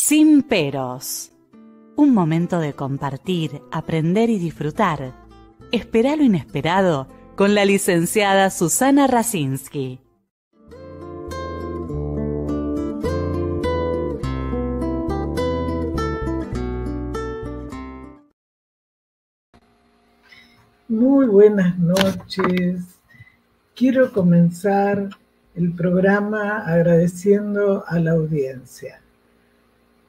Sin peros. Un momento de compartir, aprender y disfrutar. Espera lo inesperado con la licenciada Susana Rasinski. Muy buenas noches. Quiero comenzar el programa agradeciendo a la audiencia,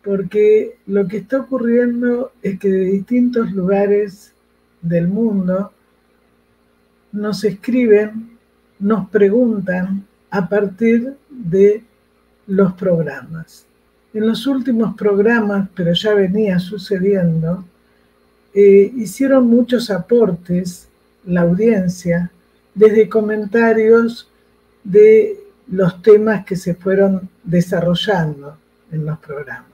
porque lo que está ocurriendo es que de distintos lugares del mundo nos escriben, nos preguntan a partir de los programas. En los últimos programas, pero ya venía sucediendo, hicieron muchos aportes la audiencia desde comentarios de los temas que se fueron desarrollando en los programas.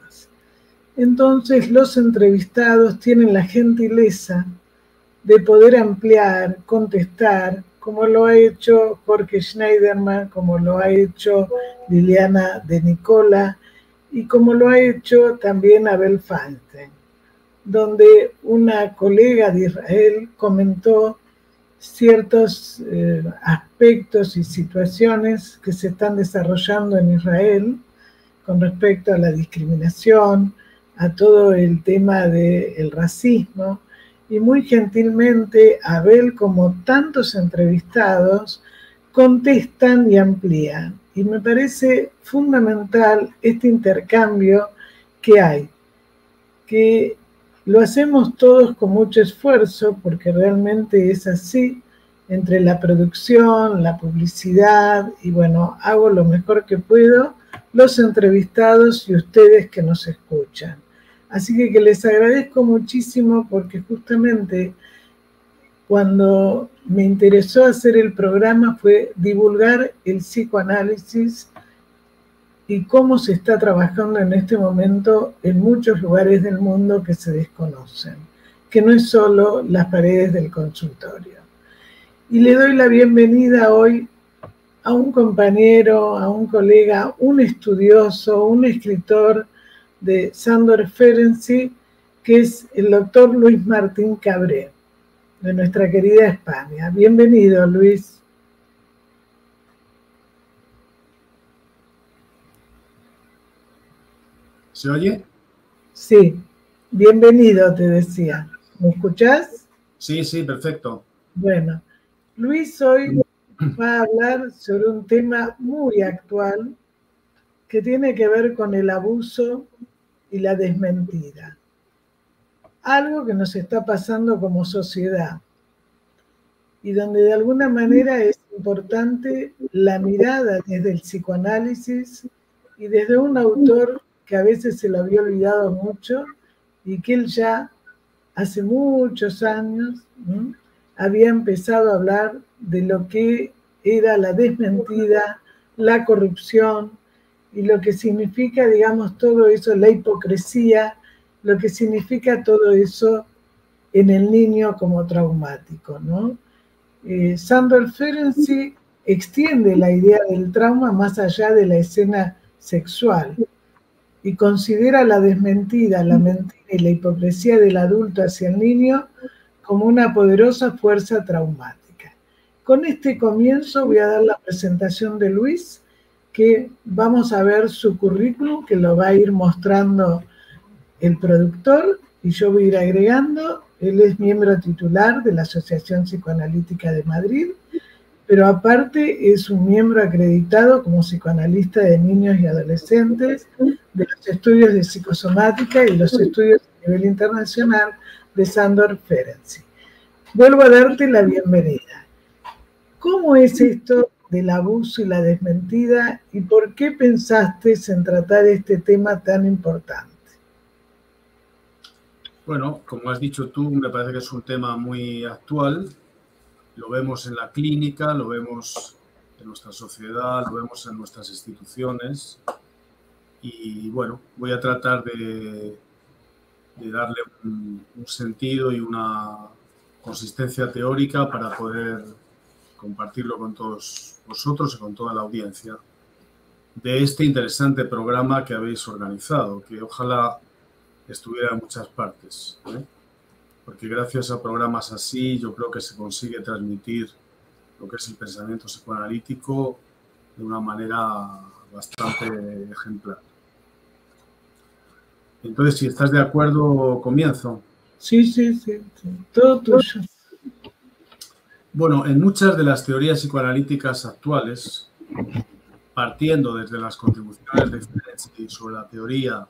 Entonces los entrevistados tienen la gentileza de poder ampliar, contestar, como lo ha hecho Jorge Schneiderman, como lo ha hecho Liliana de Nicola y como lo ha hecho también Abel Feinstein, donde una colega de Israel comentó ciertos aspectos y situaciones que se están desarrollando en Israel con respecto a la discriminación, a todo el tema del racismo, y muy gentilmente Abel, como tantos entrevistados, contestan y amplían. Y me parece fundamental este intercambio que hay, que lo hacemos todos con mucho esfuerzo, porque realmente es así, entre la producción, la publicidad, y bueno, hago lo mejor que puedo, los entrevistados y ustedes que nos escuchan. Así que les agradezco muchísimo, porque justamente cuando me interesó hacer el programa fue divulgar el psicoanálisis y cómo se está trabajando en este momento en muchos lugares del mundo que se desconocen, que no es solo las paredes del consultorio. Y le doy la bienvenida hoy a un compañero, a un colega, un estudioso, un escritor de Sándor Ferenczi, que es el doctor Luis Martín Cabré, de nuestra querida España. Bienvenido, Luis. ¿Se oye? Sí, bienvenido, te decía. ¿Me escuchás? Sí, perfecto. Bueno, Luis hoy va a hablar sobre un tema muy actual que tiene que ver con el abuso y la desmentida. Algo que nos está pasando como sociedad y donde de alguna manera es importante la mirada desde el psicoanálisis y desde un autor que a veces se lo había olvidado mucho y que él ya hace muchos años había empezado a hablar de lo que era la desmentida, la corrupción y lo que significa, digamos, todo eso, la hipocresía, lo que significa todo eso en el niño como traumático, ¿no? Sándor Ferenczi extiende la idea del trauma más allá de la escena sexual y considera la desmentida, la mentira y la hipocresía del adulto hacia el niño como una poderosa fuerza traumática. Con este comienzo voy a dar la presentación de Luis, que vamos a ver su currículum, que lo va a ir mostrando el productor, y yo voy a ir agregando. Él es miembro titular de la Asociación Psicoanalítica de Madrid, pero aparte es un miembro acreditado como psicoanalista de niños y adolescentes de los estudios de psicosomática y los estudios a nivel internacional de Sándor Ferenczi. Vuelvo a darte la bienvenida. ¿Cómo es esto del abuso y la desmentida y por qué pensaste en tratar este tema tan importante? Bueno, como has dicho tú, me parece que es un tema muy actual. Lo vemos en la clínica, lo vemos en nuestra sociedad, lo vemos en nuestras instituciones. Y bueno, voy a tratar de darle un sentido y una consistencia teórica para poder compartirlo con todos vosotros y con toda la audiencia. de este interesante programa que habéis organizado, que ojalá estuviera en muchas partes, ¿eh? Porque gracias a programas así yo creo que se consigue transmitir lo que es el pensamiento psicoanalítico de una manera bastante ejemplar. Entonces, si estás de acuerdo, comienzo. Sí, todo tuyo. Bueno, en muchas de las teorías psicoanalíticas actuales, partiendo desde las contribuciones de Ferenczi sobre la teoría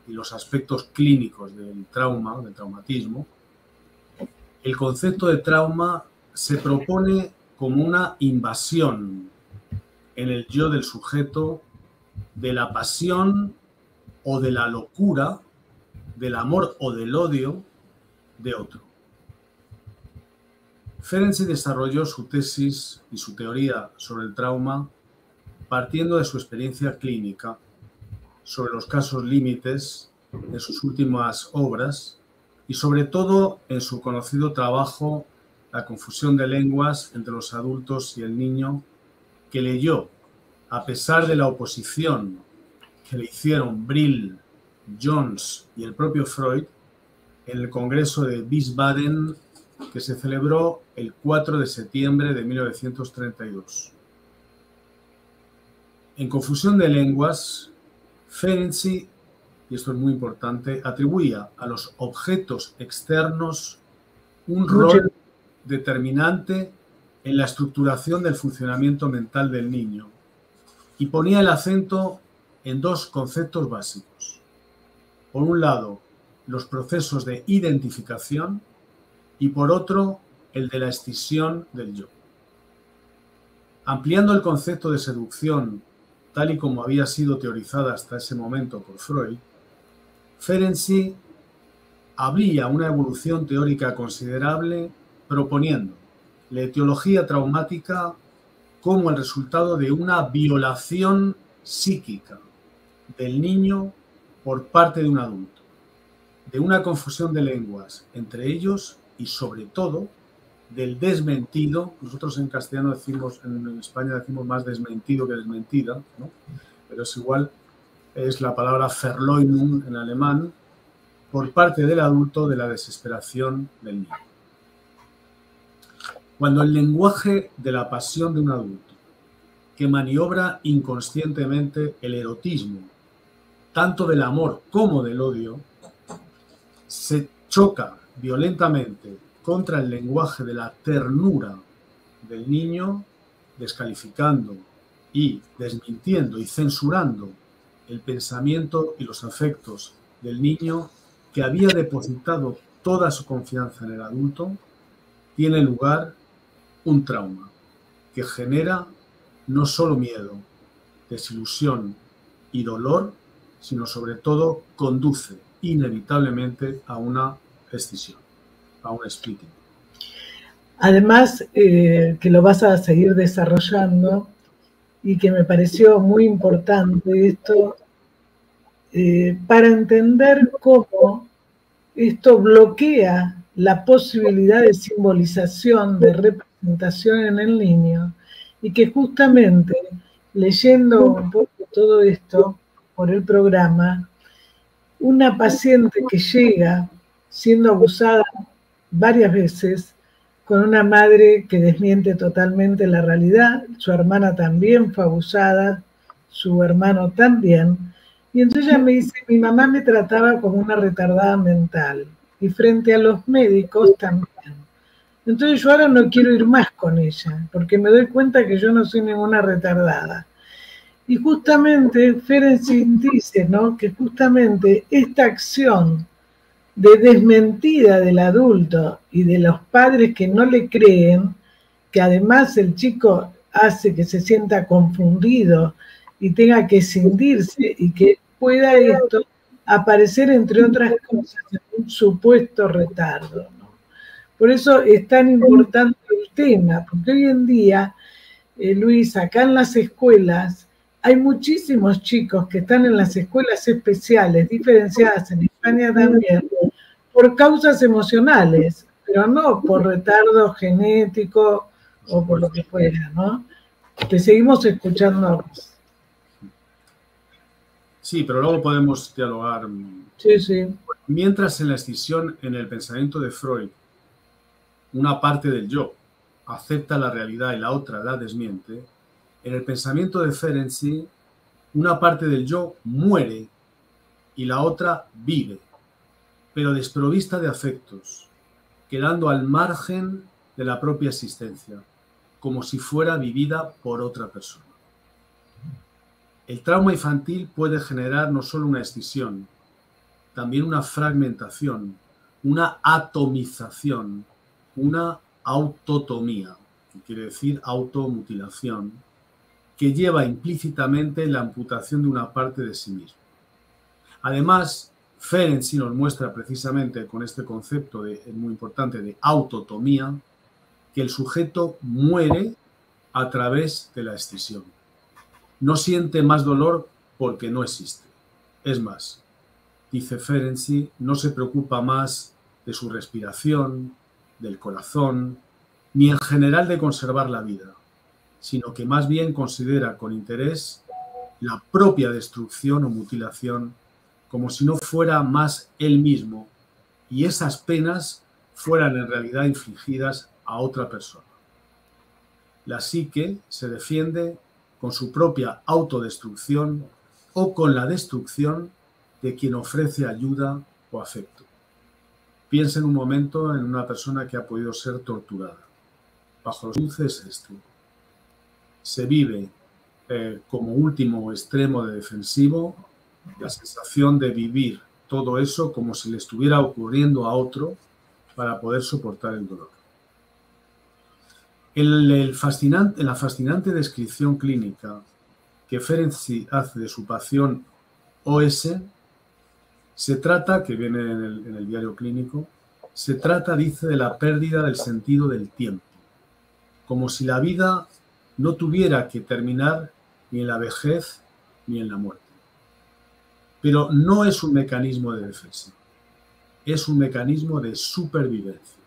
y los aspectos clínicos del trauma, del traumatismo, el concepto de trauma se propone como una invasión en el yo del sujeto de la pasión o de la locura, del amor o del odio de otro. Ferenczi desarrolló su tesis y su teoría sobre el trauma partiendo de su experiencia clínica sobre los casos límites en sus últimas obras y sobre todo en su conocido trabajo La confusión de lenguas entre los adultos y el niño, que leyó a pesar de la oposición que le hicieron Brill, Jones y el propio Freud en el Congreso de Wiesbaden, que se celebró el 4 de septiembre de 1932. En Confusión de lenguas, Ferenczi, y esto es muy importante, atribuía a los objetos externos un rol determinante en la estructuración del funcionamiento mental del niño y ponía el acento en dos conceptos básicos. Por un lado, los procesos de identificación y por otro, el de la escisión del yo. Ampliando el concepto de seducción, tal y como había sido teorizada hasta ese momento por Freud, Ferenczi habría una evolución teórica considerable proponiendo la etiología traumática como el resultado de una violación psíquica del niño por parte de un adulto, de una confusión de lenguas entre ellos y sobre todo del desmentido. Nosotros en castellano decimos, en España decimos más desmentido que desmentida, ¿no? Pero es igual, es la palabra Verleumdung en alemán, por parte del adulto de la desesperación del niño. Cuando el lenguaje de la pasión de un adulto, que maniobra inconscientemente el erotismo, tanto del amor como del odio, se choca violentamente contra el lenguaje de la ternura del niño, descalificando y desmintiendo y censurando el pensamiento y los afectos del niño que había depositado toda su confianza en el adulto, tiene lugar un trauma que genera no solo miedo, desilusión y dolor, sino sobre todo conduce inevitablemente a una escisión, a un splitting. Además, que lo vas a seguir desarrollando y que me pareció muy importante esto, para entender cómo esto bloquea la posibilidad de simbolización, de representación en el niño, y que justamente leyendo un poco todo esto por el programa, una paciente que llega siendo abusada varias veces, con una madre que desmiente totalmente la realidad, su hermana también fue abusada, su hermano también, y entonces ella me dice, mi mamá me trataba como una retardada mental, y frente a los médicos también. Entonces yo ahora no quiero ir más con ella, porque me doy cuenta que yo no soy ninguna retardada. Y justamente Ferenczi dice, ¿no?, que justamente esta acción de desmentida del adulto y de los padres que no le creen, que además el chico hace que se sienta confundido y tenga que escindirse y que pueda esto aparecer, entre otras cosas, en un supuesto retardo, ¿no? Por eso es tan importante el tema, porque hoy en día, Luis, acá en las escuelas, hay muchísimos chicos que están en las escuelas especiales, diferenciadas en España también, por causas emocionales, pero no por retardo genético o por lo que fuera, ¿no? Te seguimos escuchando a vos. Sí, pero luego podemos dialogar. Sí, sí. Mientras en la escisión, en el pensamiento de Freud, una parte del yo acepta la realidad y la otra la desmiente, en el pensamiento de Ferenczi, una parte del yo muere y la otra vive, pero desprovista de afectos, quedando al margen de la propia existencia, como si fuera vivida por otra persona. El trauma infantil puede generar no solo una escisión, también una fragmentación, una atomización, una autotomía, que quiere decir automutilación, que lleva implícitamente la amputación de una parte de sí mismo. Además, Ferenczi nos muestra precisamente con este concepto muy importante de autotomía, que el sujeto muere a través de la escisión. No siente más dolor porque no existe. Es más, dice Ferenczi, no se preocupa más de su respiración, del corazón, ni en general de conservar la vida, sino que más bien considera con interés la propia destrucción o mutilación como si no fuera más él mismo y esas penas fueran en realidad infligidas a otra persona. La psique se defiende con su propia autodestrucción o con la destrucción de quien ofrece ayuda o afecto. Piensa en un momento en una persona que ha podido ser torturada. Bajo los dulces esto. Se vive como último extremo de defensivo la sensación de vivir todo eso como si le estuviera ocurriendo a otro para poder soportar el dolor. En la fascinante descripción clínica que Ferenczi hace de su pasión OS, se trata, que viene en el diario clínico, se trata, dice, de la pérdida del sentido del tiempo, como si la vida no tuviera que terminar ni en la vejez ni en la muerte. Pero no es un mecanismo de defensa, es un mecanismo de supervivencia.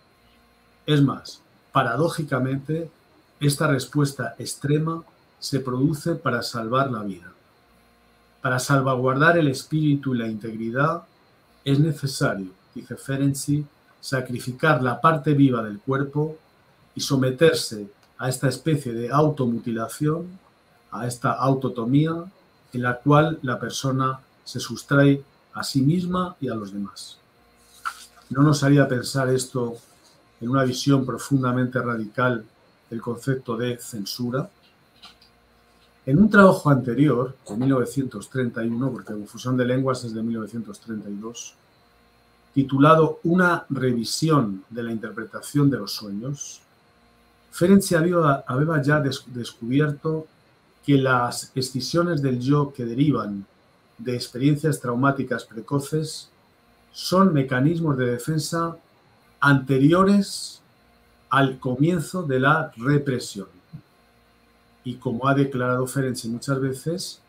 Es más, paradójicamente, esta respuesta extrema se produce para salvar la vida. Para salvaguardar el espíritu y la integridad es necesario, dice Ferenczi, sacrificar la parte viva del cuerpo y someterse a esta especie de automutilación, a esta autotomía, en la cual la persona se sustrae a sí misma y a los demás. ¿No nos haría pensar esto en una visión profundamente radical del concepto de censura? En un trabajo anterior, de 1931, porque Confusión de Lenguas es de 1932, titulado Una revisión de la interpretación de los sueños, Ferenczi había ya descubierto que las escisiones del yo que derivan de experiencias traumáticas precoces son mecanismos de defensa anteriores al comienzo de la represión. Y como ha declarado Ferenczi muchas veces,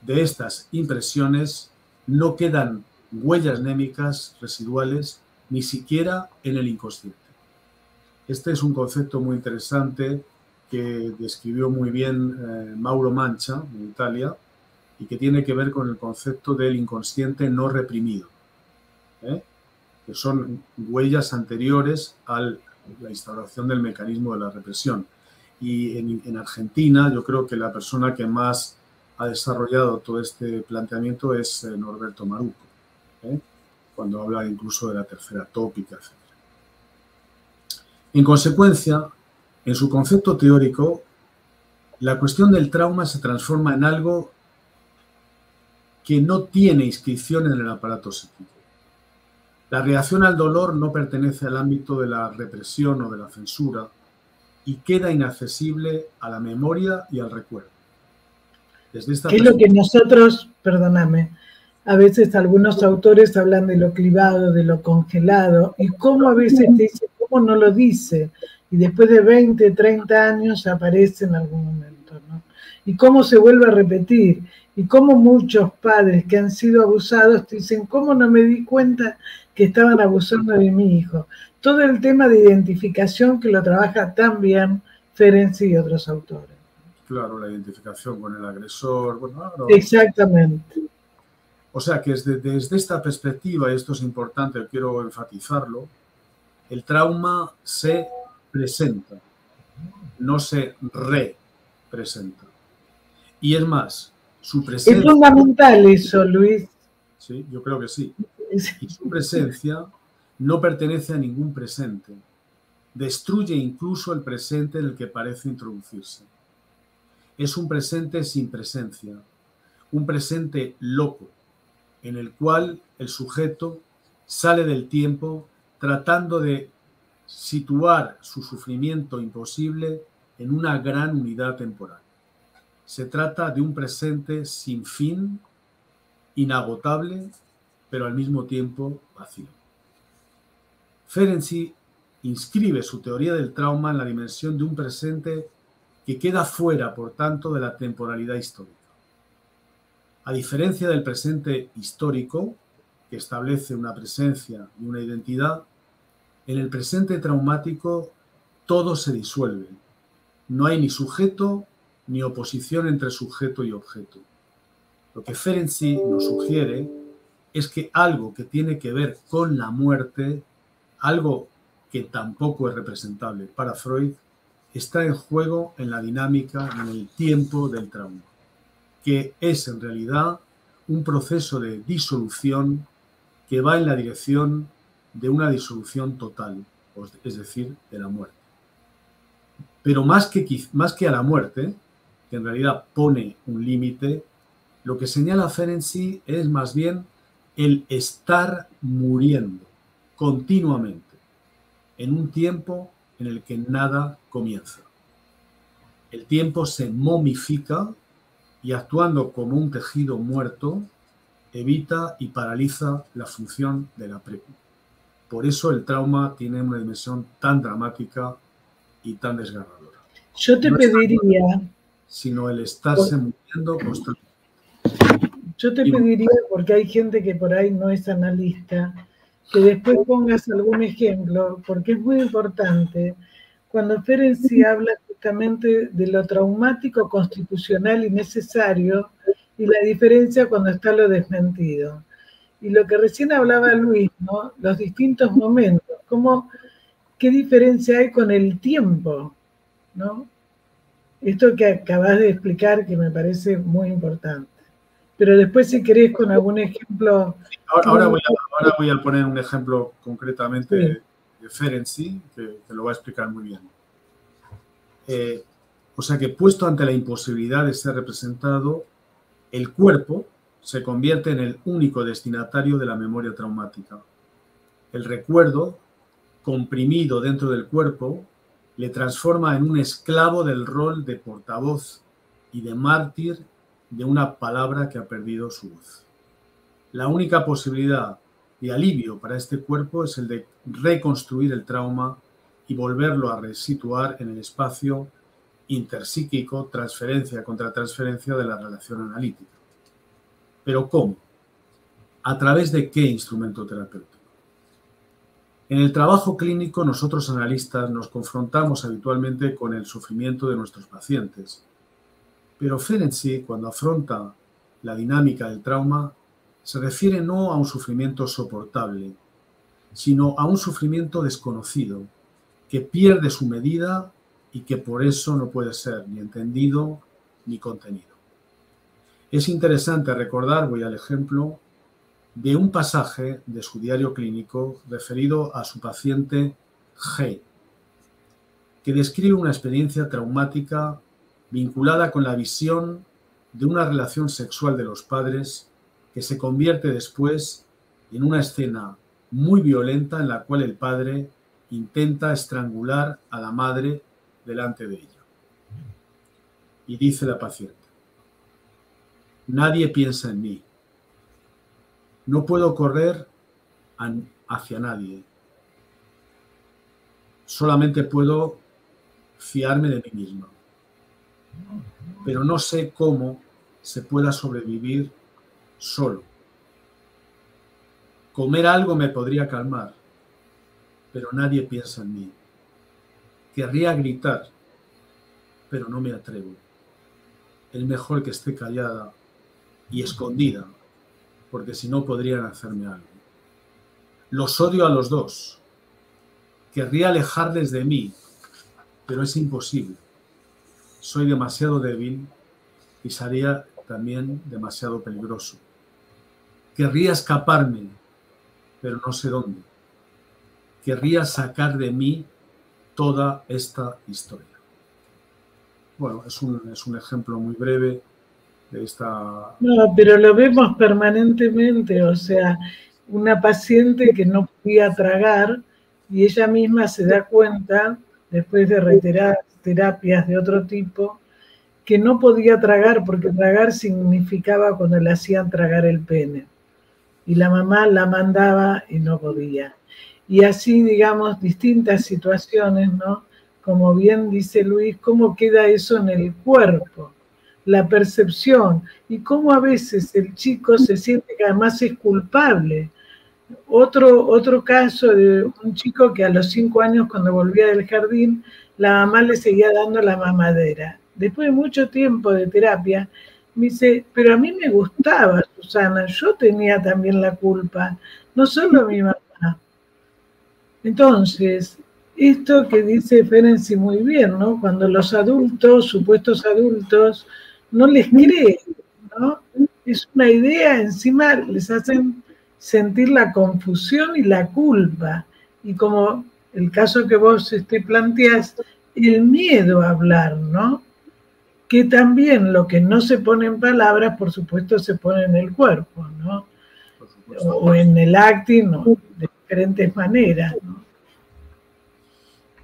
de estas impresiones no quedan huellas némicas residuales ni siquiera en el inconsciente. Este es un concepto muy interesante que describió muy bien Mauro Mancha en Italia y que tiene que ver con el concepto del inconsciente no reprimido, que son huellas anteriores a la instauración del mecanismo de la represión. Y en Argentina yo creo que la persona que más ha desarrollado todo este planteamiento es Norberto Maruco, cuando habla incluso de la tercera tópica, etc. En consecuencia, en su concepto teórico, la cuestión del trauma se transforma en algo que no tiene inscripción en el aparato psíquico. La reacción al dolor no pertenece al ámbito de la represión o de la censura y queda inaccesible a la memoria y al recuerdo. Desde esta ¿Qué es lo que nosotros, perdóname, a veces algunos autores hablan de lo clivado, de lo congelado, y cómo a veces te dice, cómo no lo dice, y después de 20, 30 años aparece en algún momento, ¿no? Y cómo se vuelve a repetir, y cómo muchos padres que han sido abusados te dicen, ¿cómo no me di cuenta que estaban abusando de mi hijo? Todo el tema de identificación que lo trabaja tan bien Ferenczi y otros autores. Claro, la identificación con el agresor. Bueno, Exactamente. O sea que desde esta perspectiva, y esto es importante, quiero enfatizarlo, el trauma se presenta, no se representa. Y es más, su presencia... Es fundamental eso, Luis. Sí, yo creo que sí. Y su presencia no pertenece a ningún presente. Destruye incluso el presente en el que parece introducirse. Es un presente sin presencia, un presente loco, en el cual el sujeto sale del tiempo tratando de situar su sufrimiento imposible en una gran unidad temporal. Se trata de un presente sin fin, inagotable, pero al mismo tiempo vacío. Ferenczi inscribe su teoría del trauma en la dimensión de un presente que queda fuera, por tanto, de la temporalidad histórica. A diferencia del presente histórico, que establece una presencia y una identidad, en el presente traumático todo se disuelve. No hay ni sujeto ni oposición entre sujeto y objeto. Lo que Ferenczi nos sugiere es que algo que tiene que ver con la muerte, algo que tampoco es representable para Freud, está en juego en la dinámica, en el tiempo del trauma, que es en realidad un proceso de disolución que va en la dirección de una disolución total, es decir, de la muerte. Pero más que a la muerte, que en realidad pone un límite, lo que señala Ferenczi es más bien el estar muriendo continuamente en un tiempo en el que nada comienza. El tiempo se momifica y, actuando como un tejido muerto, evita y paraliza la función de la precu. Por eso el trauma tiene una dimensión tan dramática y tan desgarradora. Yo te pediría... Sino el estarse muriendo constantemente. Yo te pediría, porque hay gente que por ahí no es analista, que después pongas algún ejemplo, porque es muy importante. Cuando Ferenczi habla justamente de lo traumático, constitucional y necesario, y la diferencia cuando está lo desmentido. Y lo que recién hablaba Luis, ¿no? Los distintos momentos, ¿qué diferencia hay con el tiempo? ¿No? Esto que acabas de explicar, que me parece muy importante. Pero después, si querés, con algún ejemplo... Ahora voy a poner un ejemplo concretamente de Ferenczi, que lo va a explicar muy bien. O sea que, puesto ante la imposibilidad de ser representado, el cuerpo se convierte en el único destinatario de la memoria traumática. El recuerdo, comprimido dentro del cuerpo, le transforma en un esclavo del rol de portavoz y de mártir de una palabra que ha perdido su voz. La única posibilidad de alivio para este cuerpo es el de reconstruir el trauma y volverlo a resituar en el espacio interpsíquico, transferencia contra transferencia de la relación analítica. ¿Pero cómo? ¿A través de qué instrumento terapéutico? En el trabajo clínico, nosotros analistas nos confrontamos habitualmente con el sufrimiento de nuestros pacientes. Pero Ferenczi, cuando afronta la dinámica del trauma, se refiere no a un sufrimiento soportable, sino a un sufrimiento desconocido, que pierde su medida y que por eso no puede ser ni entendido ni contenido. Es interesante recordar, voy al ejemplo, de un pasaje de su diario clínico referido a su paciente G, que describe una experiencia traumática vinculada con la visión de una relación sexual de los padres que se convierte después en una escena muy violenta en la cual el padre intenta estrangular a la madre delante de ella. Y dice la paciente: nadie piensa en mí. No puedo correr hacia nadie. Solamente puedo fiarme de mí misma. Pero no sé cómo se pueda sobrevivir solo. Comer algo me podría calmar, pero nadie piensa en mí. Querría gritar, pero no me atrevo. Es mejor que esté callada y escondida, porque si no podrían hacerme algo. Los odio a los dos. Querría alejarles de mí, pero es imposible. Soy demasiado débil y sería también demasiado peligroso. Querría escaparme, pero no sé dónde. Querría sacar de mí toda esta historia. Bueno, es un ejemplo muy breve de esta... No, pero lo vemos permanentemente, o sea, una paciente que no podía tragar y ella misma se da cuenta, después de reiteradas terapias de otro tipo, que no podía tragar porque tragar significaba cuando le hacían tragar el pene. Y la mamá la mandaba y no podía. Y así, digamos, distintas situaciones, ¿no? Como bien dice Luis, cómo queda eso en el cuerpo, la percepción, y cómo a veces el chico se siente que además es culpable. Otro caso de un chico que a los 5 años, cuando volvía del jardín, la mamá le seguía dando la mamadera. Después de mucho tiempo de terapia, me dice, pero a mí me gustaba, Susana, yo tenía también la culpa, no solo mi mamá. Entonces, esto que dice Ferenczi muy bien, ¿no? Cuando los adultos, supuestos adultos, no les creen, ¿no? Es una idea, encima les hacen sentir la confusión y la culpa. Y como el caso que vos planteás, el miedo a hablar, ¿no? Que también lo que no se pone en palabras, por supuesto, se pone en el cuerpo, ¿no? O en el acting, ¿no? De diferentes maneras, ¿no?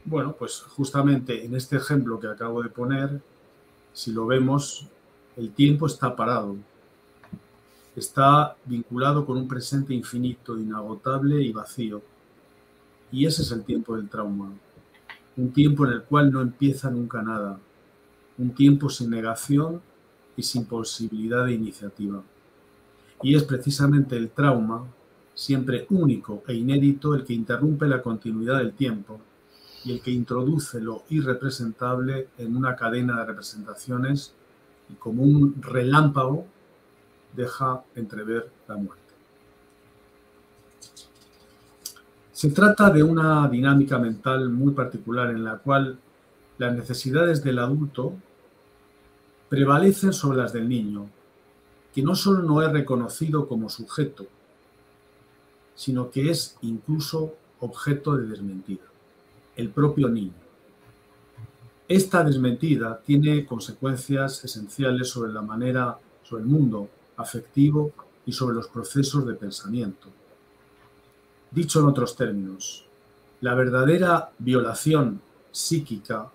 Bueno, pues justamente en este ejemplo que acabo de poner, si lo vemos, el tiempo está parado. Está vinculado con un presente infinito, inagotable y vacío. Y ese es el tiempo del trauma. Un tiempo en el cual no empieza nunca nada. Un tiempo sin negación y sin posibilidad de iniciativa. Y es precisamente el trauma, siempre único e inédito, el que interrumpe la continuidad del tiempo y el que introduce lo irrepresentable en una cadena de representaciones y como un relámpago deja entrever la muerte. Se trata de una dinámica mental muy particular en la cual las necesidades del adulto prevalecen sobre las del niño, que no solo no es reconocido como sujeto, sino que es incluso objeto de desmentida, el propio niño. Esta desmentida tiene consecuencias esenciales sobre la manera, sobre el mundo afectivo y sobre los procesos de pensamiento. Dicho en otros términos, la verdadera violación psíquica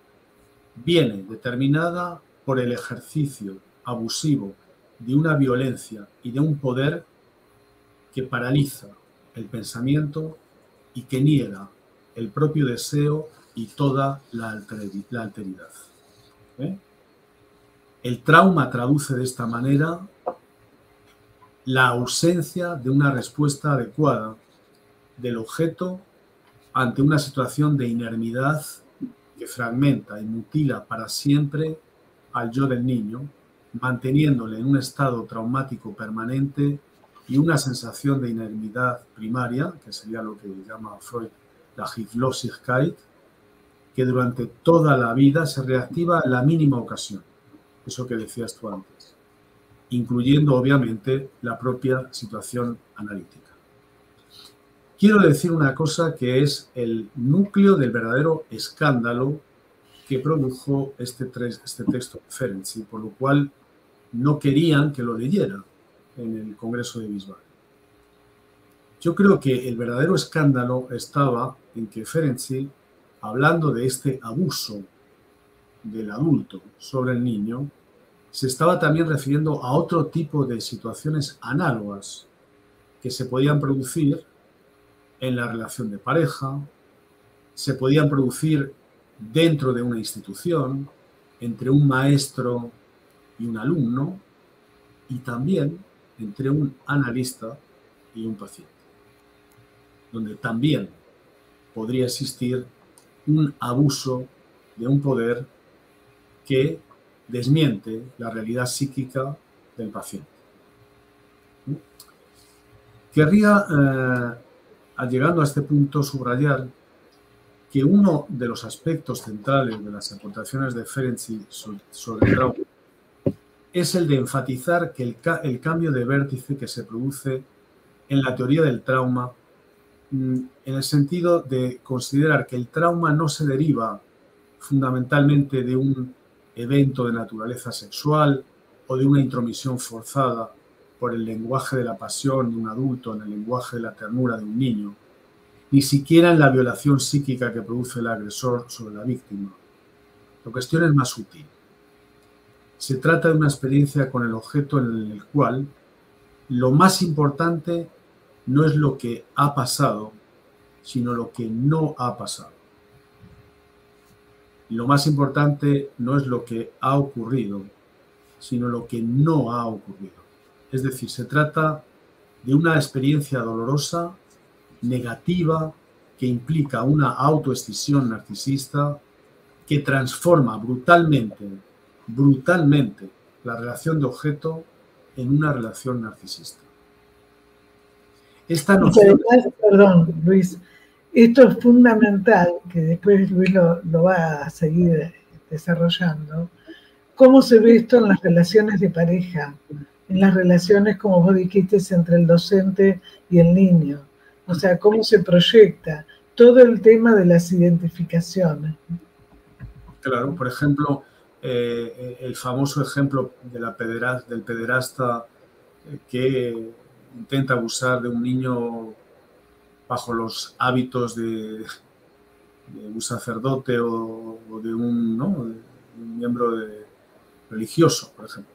viene determinada por el ejercicio abusivo de una violencia y de un poder que paraliza el pensamiento y que niega el propio deseo y toda la alteridad. El trauma traduce de esta manera la ausencia de una respuesta adecuada del objeto ante una situación de inermidad que fragmenta y mutila para siempre al yo del niño, manteniéndole en un estado traumático permanente y una sensación de inermidad primaria, que sería lo que llama Freud la Hilflosigkeit, que durante toda la vida se reactiva en la mínima ocasión, eso que decías tú antes, incluyendo obviamente la propia situación analítica. Quiero decir una cosa que es el núcleo del verdadero escándalo que produjo este texto de Ferenczi, por lo cual no querían que lo leyera en el Congreso de Wiesbaden. Yo creo que el verdadero escándalo estaba en que Ferenczi, hablando de este abuso del adulto sobre el niño, se estaba también refiriendo a otro tipo de situaciones análogas que se podían producir en la relación de pareja, se podían producir dentro de una institución, entre un maestro y un alumno, y también entre un analista y un paciente, donde también podría existir un abuso de un poder que desmiente la realidad psíquica del paciente. Querría, llegando a este punto, subrayar que uno de los aspectos centrales de las aportaciones de Ferenczi sobre el trauma es el de enfatizar que el cambio de vértice que se produce en la teoría del trauma, en el sentido de considerar que el trauma no se deriva fundamentalmente de un evento de naturaleza sexual o de una intromisión forzada por el lenguaje de la pasión de un adulto en el lenguaje de la ternura de un niño, ni siquiera en la violación psíquica que produce el agresor sobre la víctima. La cuestión es más sutil. Se trata de una experiencia con el objeto en el cual lo más importante no es lo que ha pasado, sino lo que no ha pasado. Y lo más importante no es lo que ha ocurrido, sino lo que no ha ocurrido. Es decir, se trata de una experiencia dolorosa, negativa, que implica una autoescisión narcisista que transforma brutalmente la relación de objeto en una relación narcisista. Esta noción... Además, perdón, Luis, esto es fundamental, que después Luis lo va a seguir desarrollando. ¿Cómo se ve esto en las relaciones de pareja? En las relaciones, como vos dijiste, entre el docente y el niño. O sea, cómo se proyecta todo el tema de las identificaciones. Claro, por ejemplo, el famoso ejemplo del pederasta que intenta abusar de un niño bajo los hábitos de un sacerdote o de un miembro religioso, por ejemplo.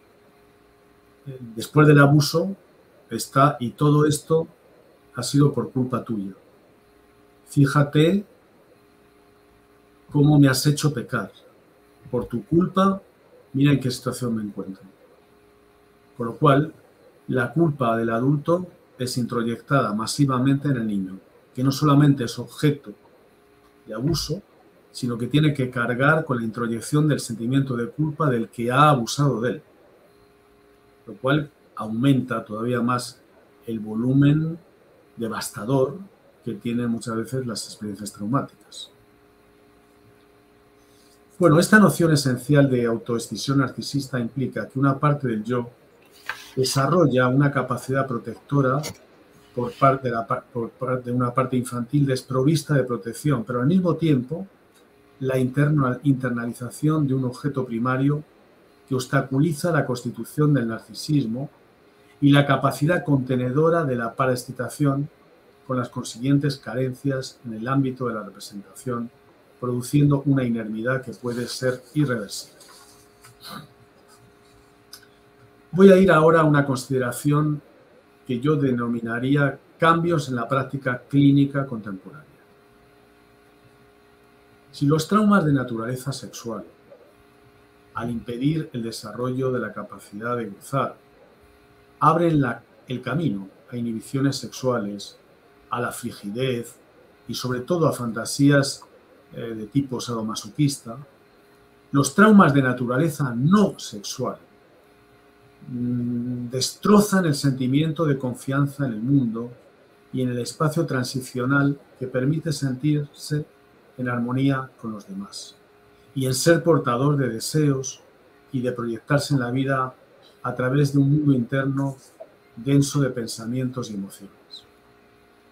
Después del abuso está, y todo esto ha sido por culpa tuya. Fíjate cómo me has hecho pecar. Por tu culpa, mira en qué situación me encuentro. Con lo cual, la culpa del adulto es introyectada masivamente en el niño, que no solamente es objeto de abuso, sino que tiene que cargar con la introyección del sentimiento de culpa del que ha abusado de él, lo cual aumenta todavía más el volumen devastador que tienen muchas veces las experiencias traumáticas. Bueno, esta noción esencial de autoescisión narcisista implica que una parte del yo desarrolla una capacidad protectora por parte de una parte infantil desprovista de protección, pero al mismo tiempo la internalización de un objeto primario que obstaculiza la constitución del narcisismo y la capacidad contenedora de la paraexcitación con las consiguientes carencias en el ámbito de la representación, produciendo una inermidad que puede ser irreversible. Voy a ir ahora a una consideración que yo denominaría cambios en la práctica clínica contemporánea. Si los traumas de naturaleza sexual, al impedir el desarrollo de la capacidad de gozar, abren el camino a inhibiciones sexuales, a la frigidez y sobre todo a fantasías de tipo sadomasoquista, los traumas de naturaleza no sexual destrozan el sentimiento de confianza en el mundo y en el espacio transicional que permite sentirse en armonía con los demás y en ser portador de deseos y de proyectarse en la vida a través de un mundo interno denso de pensamientos y emociones.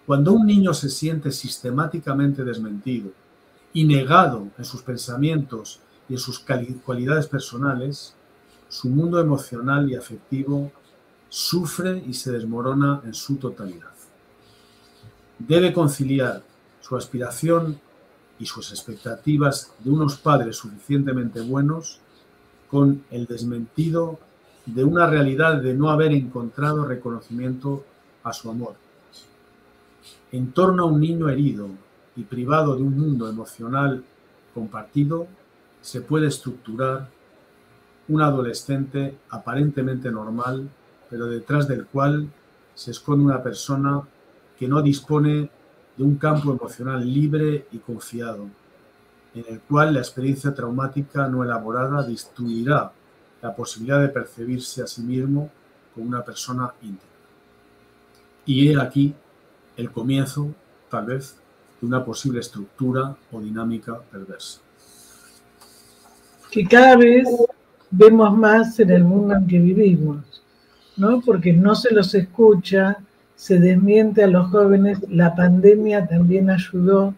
Cuando un niño se siente sistemáticamente desmentido y negado en sus pensamientos y en sus cualidades personales, su mundo emocional y afectivo sufre y se desmorona en su totalidad. Debe conciliar su aspiración y sus expectativas de unos padres suficientemente buenos con el desmentido de una realidad de no haber encontrado reconocimiento a su amor. En torno a un niño herido y privado de un mundo emocional compartido, se puede estructurar un adolescente aparentemente normal, pero detrás del cual se esconde una persona que no dispone de un campo emocional libre y confiado, en el cual la experiencia traumática no elaborada destruirá la posibilidad de percibirse a sí mismo como una persona íntegra. Y he aquí el comienzo, tal vez, de una posible estructura o dinámica perversa. Que cada vez vemos más en el mundo en que vivimos, ¿no? Porque no se los escucha, se desmiente a los jóvenes, la pandemia también ayudó,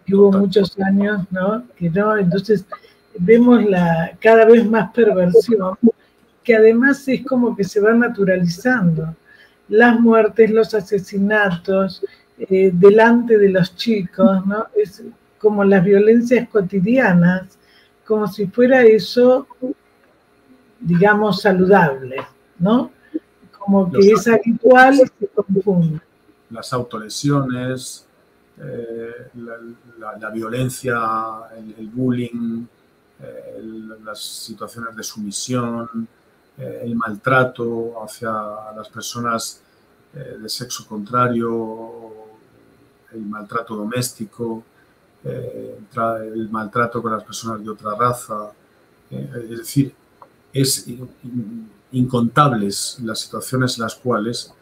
que hubo muchos años, ¿no? Que no, entonces vemos cada vez más perversión, que además es como que se va naturalizando. Las muertes, los asesinatos, delante de los chicos, ¿no? Es como las violencias cotidianas, como si fuera eso, digamos, saludable, ¿no? Como que es habitual y se confunde. Las autolesiones, la violencia, el bullying, las situaciones de sumisión, el maltrato hacia las personas de sexo contrario, el maltrato doméstico, el maltrato con las personas de otra raza. Es decir, es incontables las situaciones en las cuales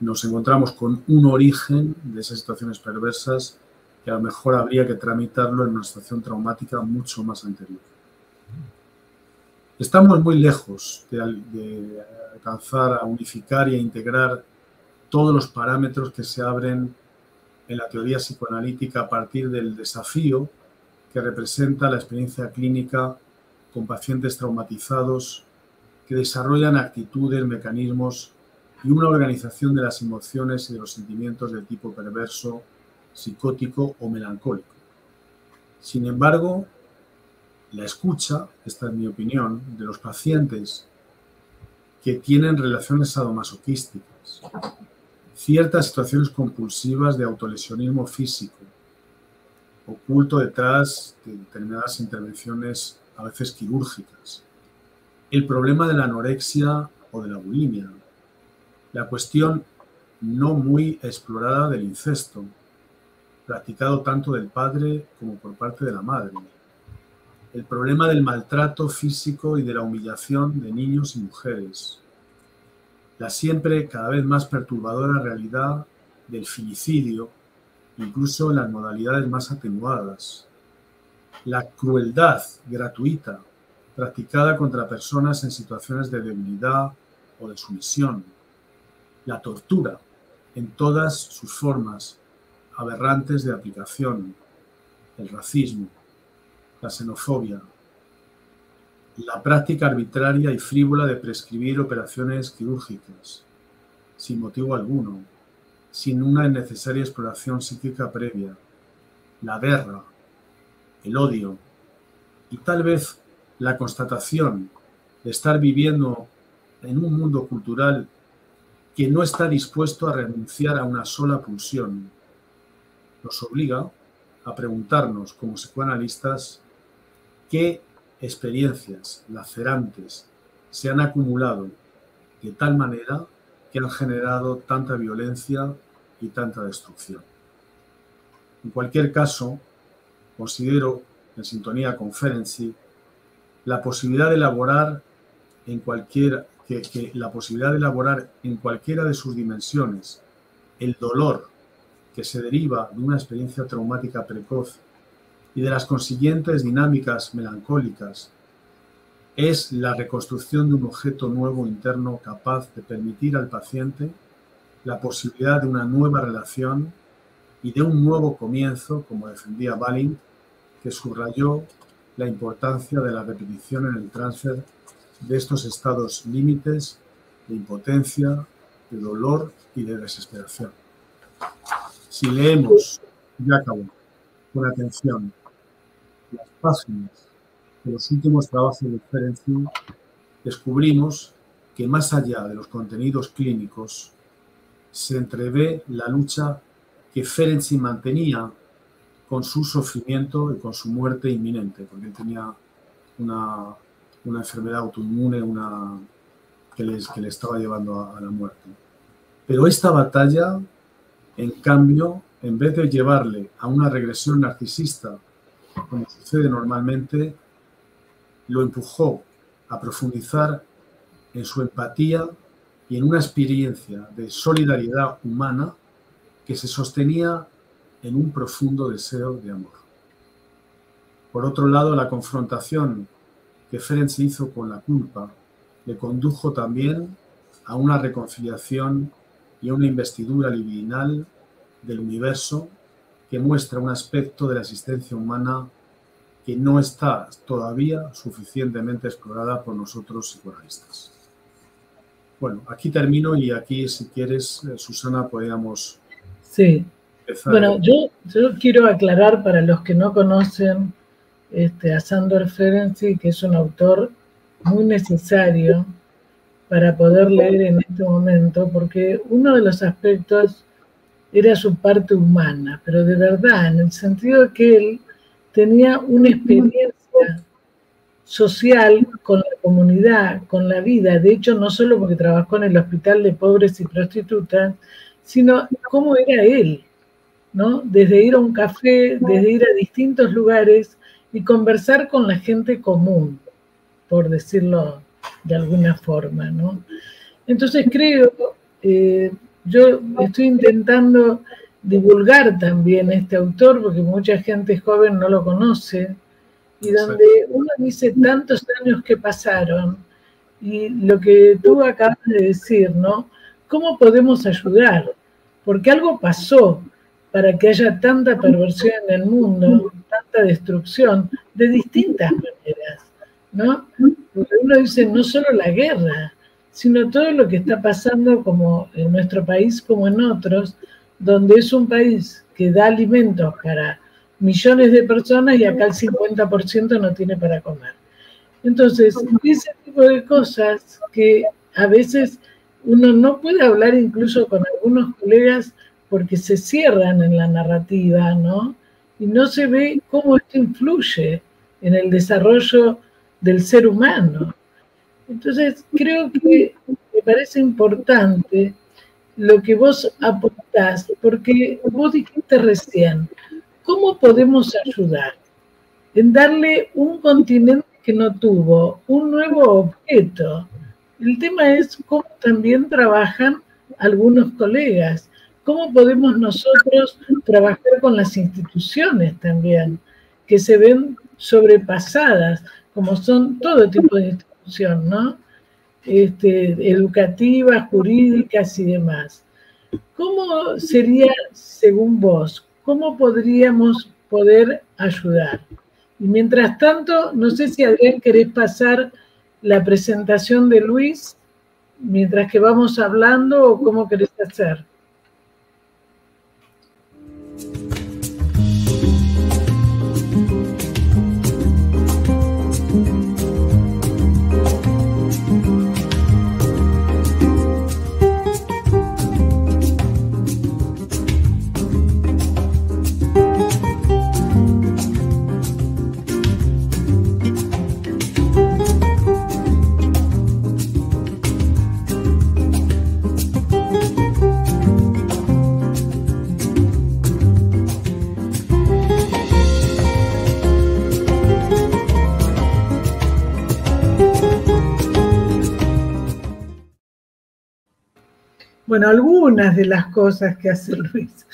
nos encontramos con un origen de esas situaciones perversas que a lo mejor habría que tramitarlo en una situación traumática mucho más anterior. Estamos muy lejos de alcanzar a unificar y a integrar todos los parámetros que se abren en la teoría psicoanalítica a partir del desafío que representa la experiencia clínica con pacientes traumatizados que desarrollan actitudes, mecanismos y una organización de las emociones y de los sentimientos de tipo perverso, psicótico o melancólico. Sin embargo, la escucha, esta es mi opinión, de los pacientes que tienen relaciones sadomasoquísticas, ciertas situaciones compulsivas de autolesionismo físico, oculto detrás de determinadas intervenciones a veces quirúrgicas, el problema de la anorexia o de la bulimia, la cuestión no muy explorada del incesto, practicado tanto del padre como por parte de la madre, el problema del maltrato físico y de la humillación de niños y mujeres, la siempre cada vez más perturbadora realidad del filicidio, incluso en las modalidades más atenuadas, la crueldad gratuita practicada contra personas en situaciones de debilidad o de sumisión, la tortura en todas sus formas aberrantes de aplicación, el racismo, la xenofobia, la práctica arbitraria y frívola de prescribir operaciones quirúrgicas, sin motivo alguno, sin una necesaria exploración psíquica previa, la guerra, el odio y tal vez la constatación de estar viviendo en un mundo cultural que no está dispuesto a renunciar a una sola pulsión, nos obliga a preguntarnos como psicoanalistas qué experiencias lacerantes se han acumulado de tal manera que han generado tanta violencia y tanta destrucción. En cualquier caso, considero, en sintonía con Ferenczi, la posibilidad de elaborar la posibilidad de elaborar en cualquiera de sus dimensiones el dolor que se deriva de una experiencia traumática precoz y de las consiguientes dinámicas melancólicas es la reconstrucción de un objeto nuevo interno capaz de permitir al paciente la posibilidad de una nueva relación y de un nuevo comienzo, como defendía Balint, que subrayó la importancia de la repetición en el transfer de estos estados límites de impotencia, de dolor y de desesperación. Si leemos, ya acabo, con atención las páginas de los últimos trabajos de Ferenczi, descubrimos que más allá de los contenidos clínicos se entrevé la lucha que Ferenczi mantenía con su sufrimiento y con su muerte inminente, porque él tenía una enfermedad autoinmune que le estaba llevando a la muerte. Pero esta batalla, en cambio, en vez de llevarle a una regresión narcisista, como sucede normalmente, lo empujó a profundizar en su empatía y en una experiencia de solidaridad humana que se sostenía en un profundo deseo de amor. Por otro lado, la confrontación que Ferenc hizo con la culpa le condujo también a una reconciliación y a una investidura libidinal del universo que muestra un aspecto de la existencia humana que no está todavía suficientemente explorada por nosotros psicoanalistas. Bueno, aquí termino y aquí, si quieres, Susana, podríamos empezar. Bueno, yo quiero aclarar para los que no conocen a Sándor Ferenczi, que es un autor muy necesario para poder leer en este momento, porque uno de los aspectos era su parte humana, pero de verdad, en el sentido de que él tenía una experiencia social con la comunidad, con la vida. De hecho, no solo porque trabajó en el hospital de pobres y prostitutas, sino cómo era él, ¿no? Desde ir a un café, desde ir a distintos lugares y conversar con la gente común, por decirlo de alguna forma, ¿no? Entonces creo, yo estoy intentando divulgar también este autor, porque mucha gente joven no lo conoce, y donde uno dice tantos años que pasaron, y lo que tú acabas de decir, ¿no? ¿Cómo podemos ayudar? Porque algo pasó para que haya tanta perversión en el mundo, tanta destrucción, de distintas maneras, ¿no? Porque uno dice no solo la guerra, sino todo lo que está pasando como en nuestro país como en otros, donde es un país que da alimentos para millones de personas y acá el 50% no tiene para comer. Entonces, ese tipo de cosas que a veces uno no puede hablar incluso con algunos colegas porque se cierran en la narrativa, ¿no? Y no se ve cómo esto influye en el desarrollo del ser humano. Entonces, creo que me parece importante lo que vos aportás, porque vos dijiste recién, ¿cómo podemos ayudar? En darle un continente que no tuvo, un nuevo objeto. El tema es cómo también trabajan algunos colegas, cómo podemos nosotros trabajar con las instituciones también, que se ven sobrepasadas, como son todo tipo de institución, ¿no? Educativas, jurídicas y demás. ¿Cómo sería, según vos, cómo podríamos poder ayudar? Y mientras tanto, no sé si Adrián querés pasar la presentación de Luis mientras que vamos hablando o cómo querés hacer. Bueno, algunas de las cosas que hace Luis,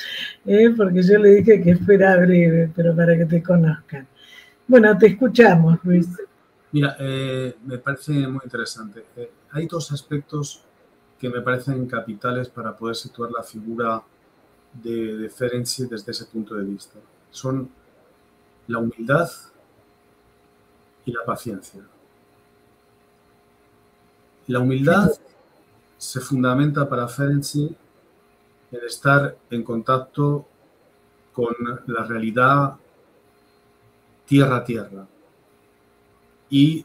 porque yo le dije que fuera breve, pero para que te conozcan. Bueno, te escuchamos, Luis. Mira, me parece muy interesante. Hay dos aspectos que me parecen capitales para poder situar la figura de Ferenczi desde ese punto de vista. Son la humildad y la paciencia. La humildad se fundamenta para Ferenczi en estar en contacto con la realidad tierra a tierra y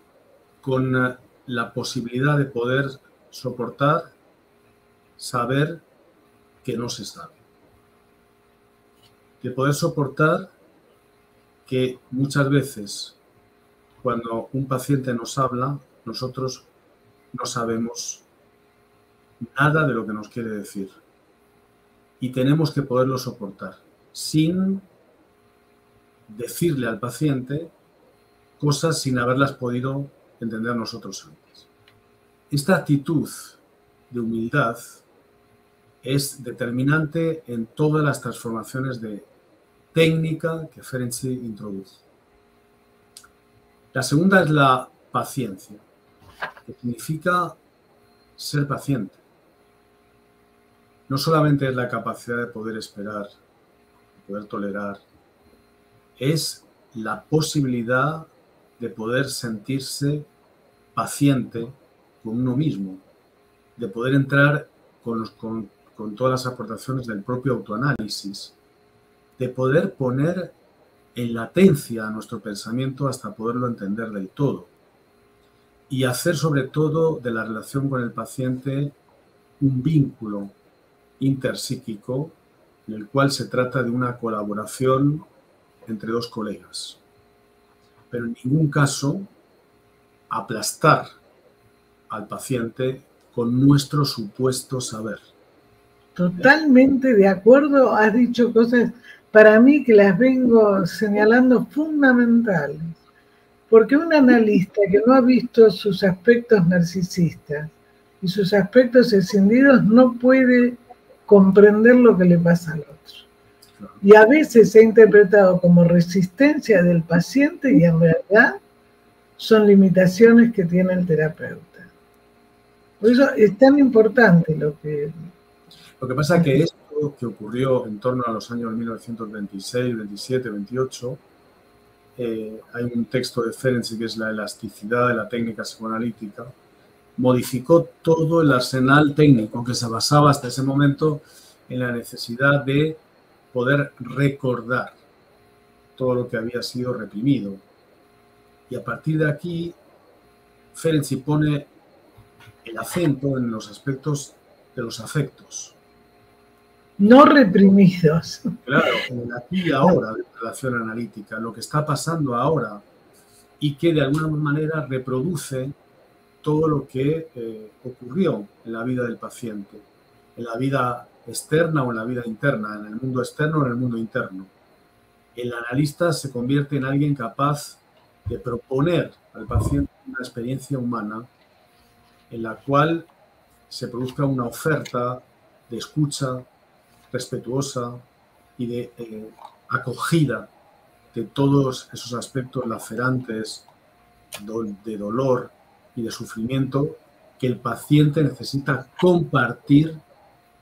con la posibilidad de poder soportar, saber que no se sabe. De poder soportar que muchas veces cuando un paciente nos habla, nosotros no sabemos nada de lo que nos quiere decir. Y tenemos que poderlo soportar sin decirle al paciente cosas sin haberlas podido entender nosotros antes. Esta actitud de humildad es determinante en todas las transformaciones de técnica que Ferenczi introduce. La segunda es la paciencia, que significa ser paciente. No solamente es la capacidad de poder esperar, de poder tolerar, es la posibilidad de poder sentirse paciente con uno mismo, de poder entrar con todas las aportaciones del propio autoanálisis, de poder poner en latencia a nuestro pensamiento hasta poderlo entender del todo y hacer sobre todo de la relación con el paciente un vínculo interpsíquico en el cual se trata de una colaboración entre dos colegas, pero en ningún caso aplastar al paciente con nuestro supuesto saber. Totalmente de acuerdo, has dicho cosas para mí que las vengo señalando fundamentales, porque un analista que no ha visto sus aspectos narcisistas y sus aspectos escindidos no puede comprender lo que le pasa al otro. Y a veces se ha interpretado como resistencia del paciente y en realidad son limitaciones que tiene el terapeuta. Por eso es tan importante lo que... Lo que pasa es que esto que ocurrió en torno a los años 1926, 27, 28, hay un texto de Ferenczi que es la elasticidad de la técnica psicoanalítica, modificó todo el arsenal técnico que se basaba hasta ese momento en la necesidad de poder recordar todo lo que había sido reprimido. Y a partir de aquí, Ferenczi pone el acento en los aspectos de los afectos. No reprimidos. Claro, en el aquí y ahora de la relación analítica, lo que está pasando ahora y que de alguna manera reproduce todo lo que ocurrió en la vida del paciente, en la vida externa o en la vida interna, en el mundo externo o en el mundo interno. El analista se convierte en alguien capaz de proponer al paciente una experiencia humana en la cual se produzca una oferta de escucha respetuosa y de acogida de todos esos aspectos lacerantes de dolor y de sufrimiento que el paciente necesita compartir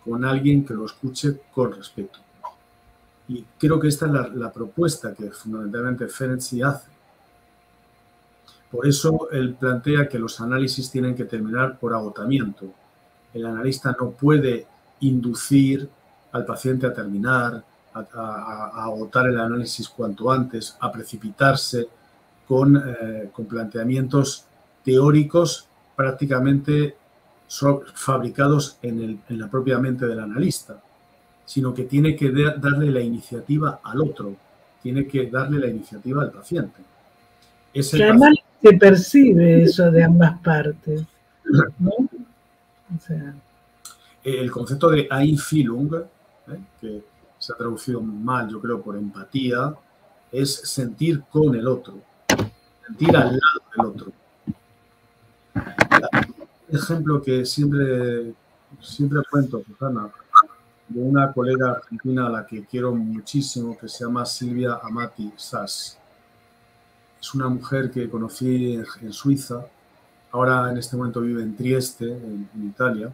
con alguien que lo escuche con respeto. Y creo que esta es la propuesta que fundamentalmente Ferenczi hace. Por eso él plantea que los análisis tienen que terminar por agotamiento. El analista no puede inducir al paciente a terminar, a agotar el análisis cuanto antes, a precipitarse con planteamientos teóricos prácticamente fabricados en la propia mente del analista, sino que tiene que darle la iniciativa al otro, tiene que darle la iniciativa al paciente. Además se percibe eso de ambas partes, ¿no? O sea, el concepto de Einfühlung, que se ha traducido mal, yo creo, por empatía, es sentir con el otro, sentir al lado del otro. Un ejemplo que siempre cuento, Susana, de una colega argentina a la que quiero muchísimo, que se llama Silvia Amati Sass. Es una mujer que conocí en Suiza, ahora en este momento vive en Trieste, en Italia,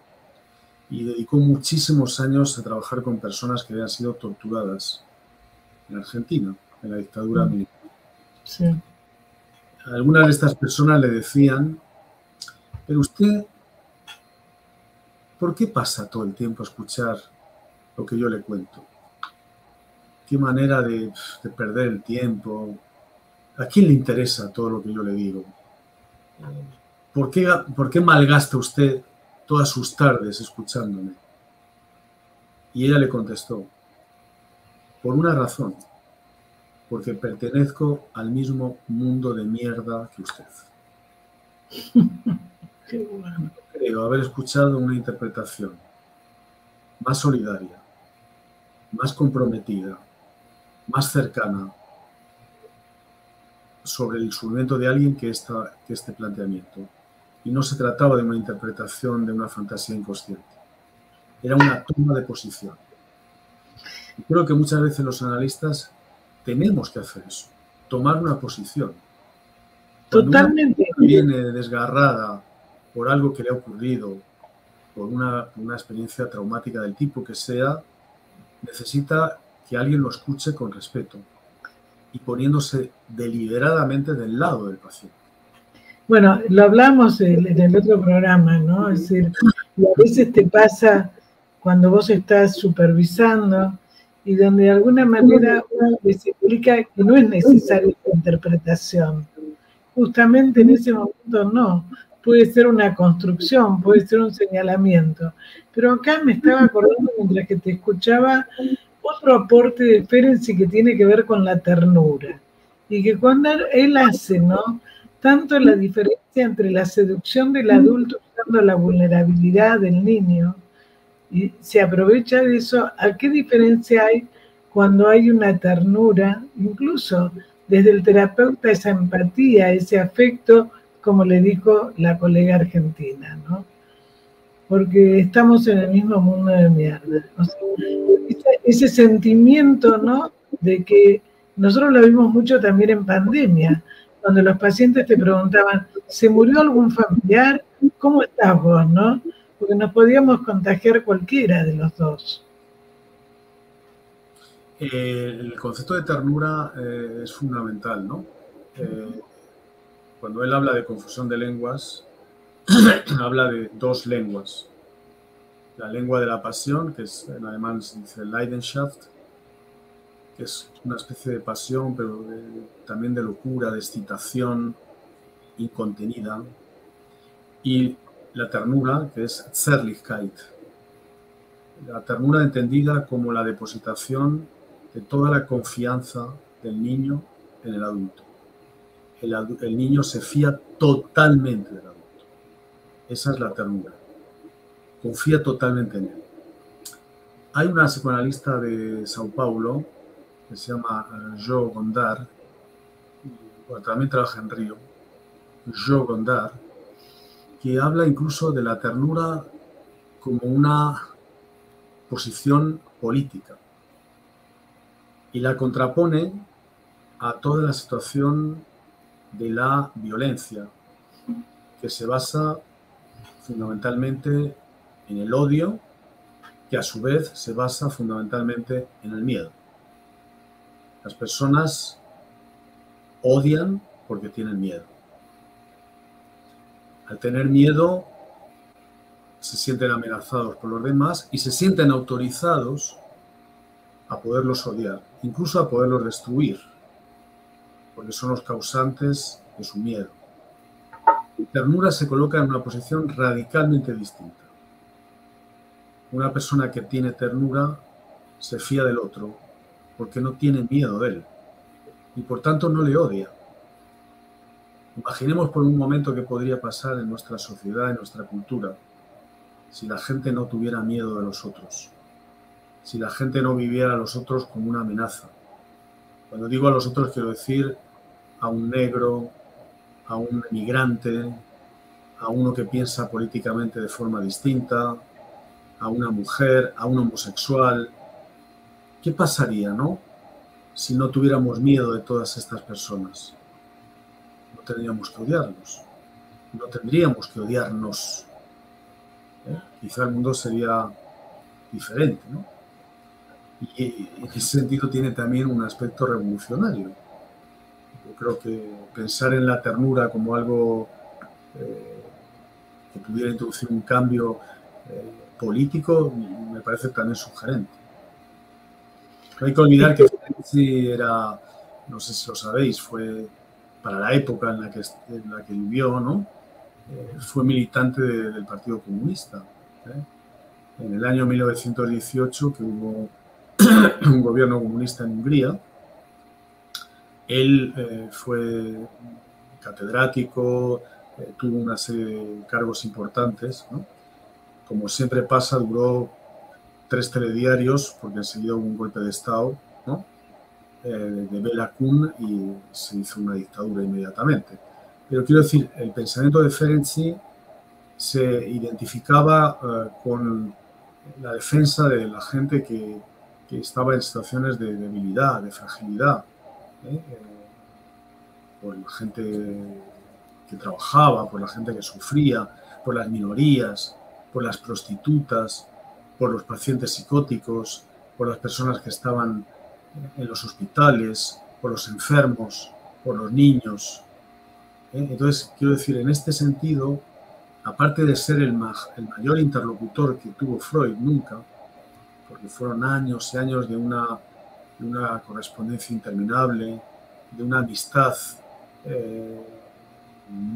y dedicó muchísimos años a trabajar con personas que habían sido torturadas en Argentina, en la dictadura militar. Sí. Algunas de estas personas le decían, pero usted, ¿por qué pasa todo el tiempo a escuchar lo que yo le cuento? ¿Qué manera de perder el tiempo? ¿A quién le interesa todo lo que yo le digo? ¿Por qué malgasta usted todas sus tardes escuchándome? Y ella le contestó, por una razón, porque pertenezco al mismo mundo de mierda que usted. Qué bueno. Creo haber escuchado una interpretación más solidaria, más comprometida, más cercana sobre el sufrimiento de alguien que este planteamiento. y no se trataba de una interpretación de una fantasía inconsciente. Era una toma de posición. Y creo que muchas veces los analistas tenemos que hacer eso, tomar una posición. Cuando Totalmente. una viene desgarrada por algo que le ha ocurrido, por una experiencia traumática del tipo que sea, necesita que alguien lo escuche con respeto y poniéndose deliberadamente del lado del paciente. Bueno, lo hablamos en el otro programa, ¿no? Es decir, y a veces te pasa cuando vos estás supervisando y donde de alguna manera les explica que no es necesaria esta interpretación. Justamente en ese momento no. Puede ser una construcción, puede ser un señalamiento. Pero acá me estaba acordando mientras que te escuchaba otro aporte de Ferenczi que tiene que ver con la ternura. Y que cuando él hace, ¿no? Tanto la diferencia entre la seducción del adulto usando la vulnerabilidad del niño y se aprovecha de eso, ¿a qué diferencia hay cuando hay una ternura, incluso desde el terapeuta, esa empatía, ese afecto, como le dijo la colega argentina, ¿no? Porque estamos en el mismo mundo de mierda. O sea, ese sentimiento, ¿no? De que nosotros lo vimos mucho también en pandemia, cuando los pacientes te preguntaban, ¿se murió algún familiar? ¿Cómo estás vos, no? Porque nos podíamos contagiar cualquiera de los dos. El concepto de ternura es fundamental, ¿no? Cuando él habla de confusión de lenguas, habla de dos lenguas. La lengua de la pasión, que es, en alemán se dice Leidenschaft, que es una especie de pasión, pero también de locura, de excitación incontenida. Y la ternura, que es Zärtlichkeit. La ternura entendida como la depositación de toda la confianza del niño en el adulto. El niño se fía totalmente del adulto. Esa es la ternura. Confía totalmente en él. Hay una psicoanalista de Sao Paulo que se llama Jo Gondar, bueno, también trabaja en Río, Jo Gondar, que habla incluso de la ternura como una posición política y la contrapone a toda la situación de la violencia, que se basa fundamentalmente en el odio, que a su vez se basa fundamentalmente en el miedo. Las personas odian porque tienen miedo. Al tener miedo, se sienten amenazados por los demás y se sienten autorizados a poderlos odiar, incluso a poderlos destruir, porque son los causantes de su miedo. La ternura se coloca en una posición radicalmente distinta. Una persona que tiene ternura se fía del otro porque no tiene miedo de él y por tanto no le odia. Imaginemos por un momento qué podría pasar en nuestra sociedad, en nuestra cultura, si la gente no tuviera miedo de los otros, si la gente no viviera a los otros como una amenaza. Cuando digo a los otros quiero decir a un negro, a un migrante, a uno que piensa políticamente de forma distinta, a una mujer, a un homosexual. ¿Qué pasaría, no? Si no tuviéramos miedo de todas estas personas. No tendríamos que odiarlos. No tendríamos que odiarnos. Quizá el mundo sería diferente, ¿no? Y en ese sentido tiene también un aspecto revolucionario. Yo creo que pensar en la ternura como algo que pudiera introducir un cambio político me parece también sugerente. No hay que olvidar que Ferenczi era, no sé si lo sabéis, fue para la época en la que vivió, ¿no? Fue militante del Partido Comunista. En el año 1918, que hubo un gobierno comunista en Hungría, él fue catedrático, tuvo una serie de cargos importantes, ¿no? Como siempre pasa, duró 3 telediarios, porque enseguida hubo un golpe de Estado, ¿no? De Bela Kun y se hizo una dictadura inmediatamente. Pero quiero decir, el pensamiento de Ferenczi se identificaba con la defensa de la gente que estaba en situaciones de debilidad, de fragilidad, por la gente que trabajaba, por la gente que sufría, por las minorías, por las prostitutas, por los pacientes psicóticos, por las personas que estaban en los hospitales, por los enfermos, por los niños. Entonces, quiero decir, en este sentido, aparte de ser el mayor interlocutor que tuvo Freud nunca, porque fueron años y años de una correspondencia interminable, de una amistad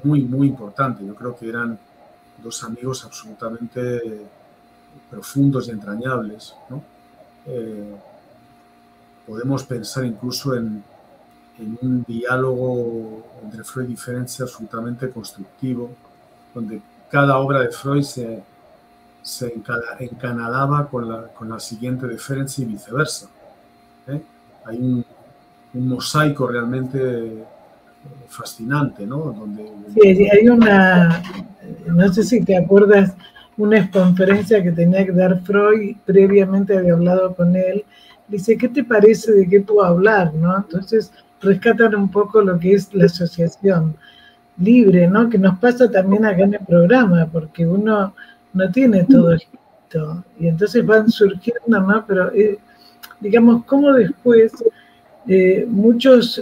muy, muy importante. Yo creo que eran dos amigos absolutamente profundos y entrañables, ¿no? Podemos pensar incluso en un diálogo entre Freud y Ferenczi absolutamente constructivo, donde cada obra de Freud se encanalaba con la siguiente de Ferenczi y viceversa. Hay un mosaico realmente fascinante, ¿no? Sí, hay no sé si te acuerdas, una conferencia que tenía que dar Freud, previamente había hablado con él, dice, ¿qué te parece de qué puedo hablar? ¿No? Entonces rescatan un poco lo que es la asociación libre, ¿no? Que nos pasa también acá en el programa, porque uno no tiene todo escrito, y entonces van surgiendo, ¿no? Pero digamos, como después muchos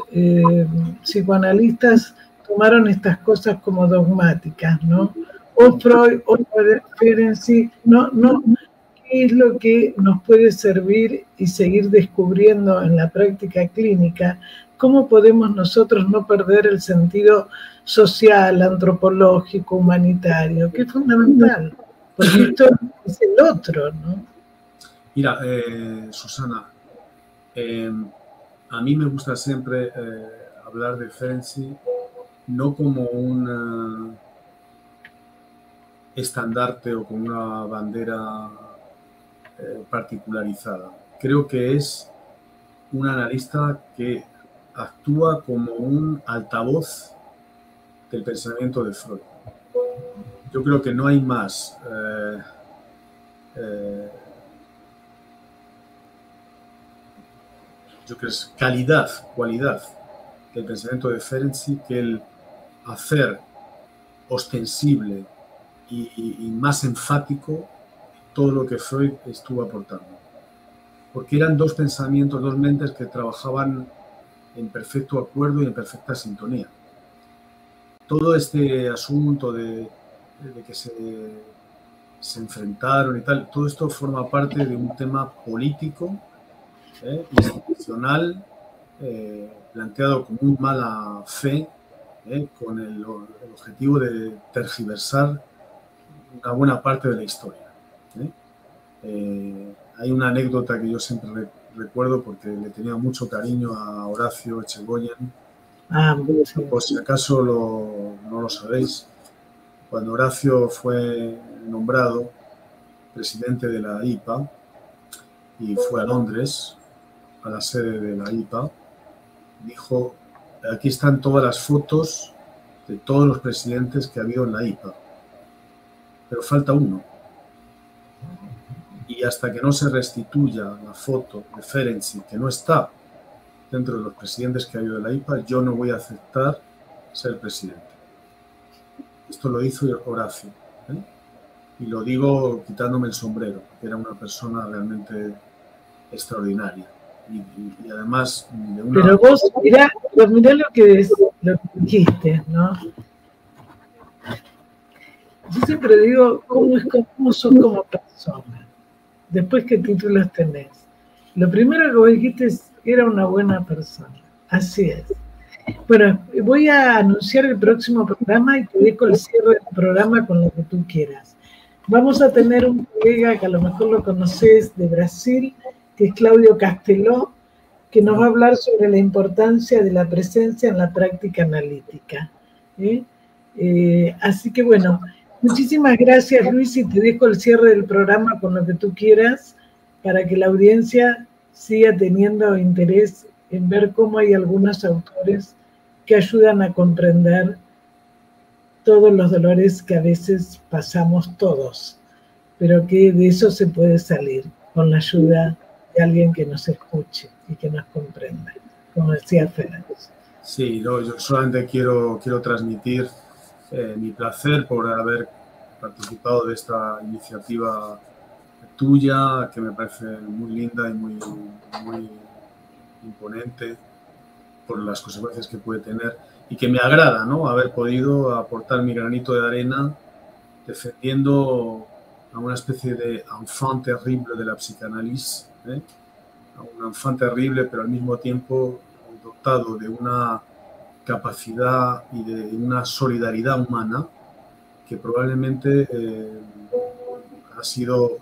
psicoanalistas tomaron estas cosas como dogmáticas, ¿no? O Freud, o Ferenczi, no, ¿qué es lo que nos puede servir y seguir descubriendo en la práctica clínica? ¿Cómo podemos nosotros no perder el sentido social, antropológico, humanitario? Que es fundamental, porque esto es el otro, ¿no? Mira, Susana, a mí me gusta siempre hablar de Ferenczi no como un estandarte o como una bandera particularizada. Creo que es un analista que actúa como un altavoz del pensamiento de Freud. Yo creo que no hay más yo creo que es cualidad del pensamiento de Ferenczi que el hacer ostensible y más enfático todo lo que Freud estuvo aportando. Porque eran dos pensamientos, dos mentes que trabajaban en perfecto acuerdo y en perfecta sintonía. Todo este asunto de que se enfrentaron y tal, todo esto forma parte de un tema político, institucional, planteado con muy mala fe, con el objetivo de tergiversar una buena parte de la historia. Hay una anécdota que yo siempre recuerdo porque le tenía mucho cariño a Horacio Echegoyen. Por si acaso no lo sabéis, cuando Horacio fue nombrado presidente de la IPA y fue a Londres, a la sede de la IPA, dijo, aquí están todas las fotos de todos los presidentes que ha habido en la IPA, pero falta uno. Y hasta que no se restituya la foto de Ferenczi, que no está dentro de los presidentes que ha habido en la IPA, yo no voy a aceptar ser presidente. Esto lo hizo Horacio, y lo digo quitándome el sombrero, que era una persona realmente extraordinaria. Y además de una... Pero vos mirá lo que dijiste, ¿no? Yo siempre digo, ¿cómo sos como persona? Después, ¿qué títulos tenés? Lo primero que vos dijiste era una buena persona. Así es. Bueno, voy a anunciar el próximo programa y te dejo el cierre del programa con lo que tú quieras. Vamos a tener un colega que a lo mejor lo conoces de Brasil, que es Claudio Casteló, que nos va a hablar sobre la importancia de la presencia en la práctica analítica. Así que bueno, muchísimas gracias, Luis, y te dejo el cierre del programa con lo que tú quieras para que la audiencia siga teniendo interés en ver cómo hay algunos autores que ayudan a comprender todos los dolores que a veces pasamos todos, pero que de eso se puede salir con la ayuda de alguien que nos escuche y que nos comprenda, como decía Ferenc. Sí, no, yo solamente quiero transmitir mi placer por haber participado de esta iniciativa tuya, que me parece muy linda y muy imponente por las consecuencias que puede tener, y que me agrada, ¿no?, haber podido aportar mi granito de arena defendiendo a una especie de enfant terrible de la psicanálisis, a un enfant terrible, pero al mismo tiempo dotado de una capacidad y de una solidaridad humana que probablemente ha sido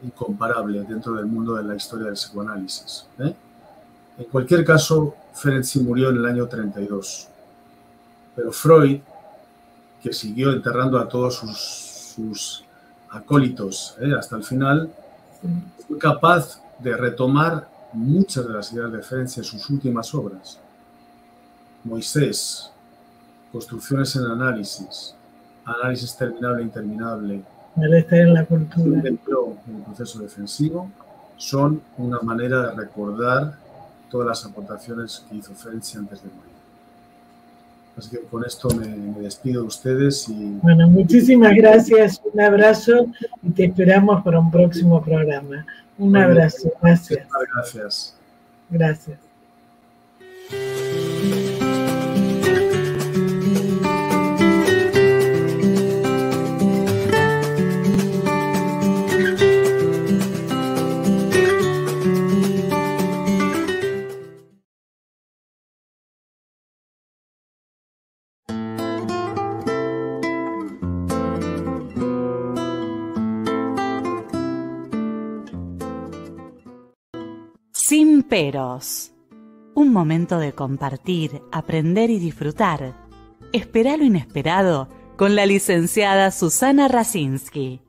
incomparable dentro del mundo de la historia del psicoanálisis. En cualquier caso, Ferenczi murió en el año 32, pero Freud, que siguió enterrando a todos sus acólitos hasta el final, fue capaz de retomar muchas de las ideas de Ferenczi en sus últimas obras. Moisés, Construcciones en análisis, Análisis terminable e interminable, en la cultura, en el proceso defensivo, son una manera de recordar todas las aportaciones que hizo Ferenczi antes de morir. Así que con esto me despido de ustedes. Bueno, muchísimas gracias, un abrazo y te esperamos para un próximo programa. Un abrazo, gracias. Gracias. Gracias. Sin peros. Un momento de compartir, aprender y disfrutar. Espera lo inesperado con la licenciada Susana Rasinski.